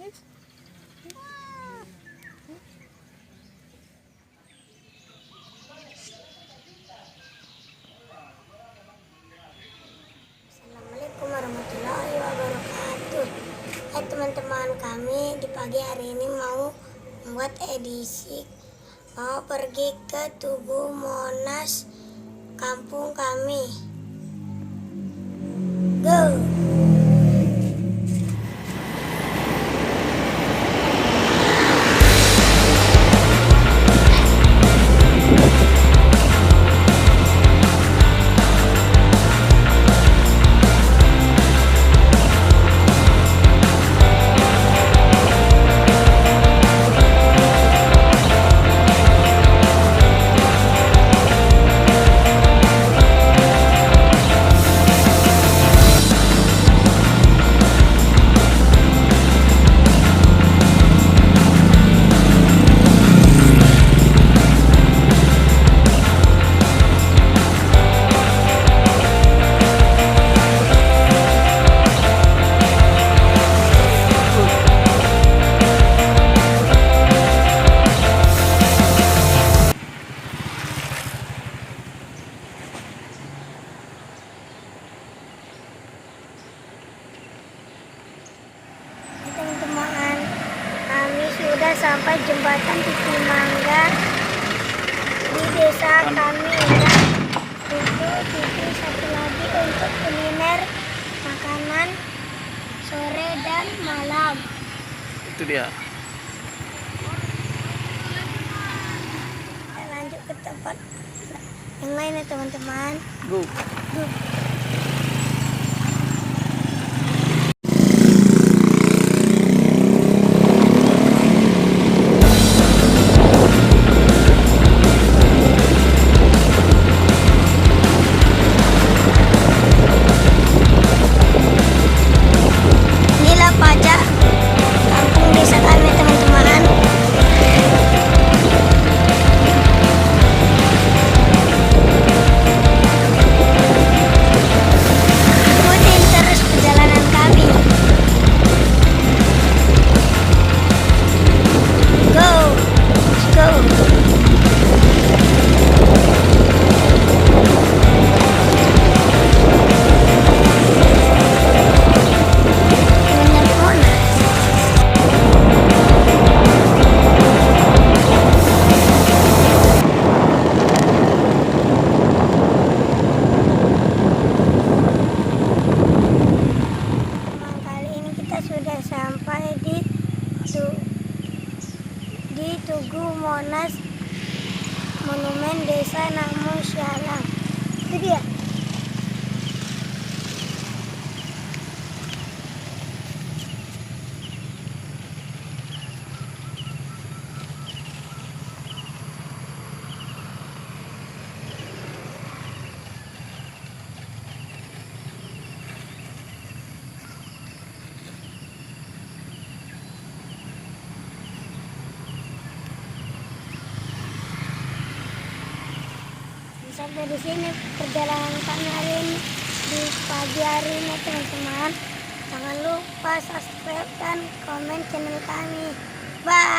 Assalamualaikum warahmatullahi wabarakatuh. Teman-teman, kami di pagi hari ini mau membuat edisi mau pergi ke Tugu Monas, kampung kami. Go! Teman-teman, kami sudah sampai jembatan Titi Mangga di desa kami, dan tunggu titik satu lagi untuk kuliner makanan sore dan malam. Itu dia. Kita lanjut ke tempat yang lain ya teman-teman. Go. Inilah pajak kampung desa kami teman-teman. Ikutin terus perjalanan kami. Go, let's go. Banyak Monas. Kali ini kita sudah sampai di Tugu Monas, Monumen Desa Namun Syalam. Itu dia. Sampai di sini perjalanan kami hari ini di pagi hari ini teman-teman. Jangan lupa subscribe dan komen channel kami. Bye.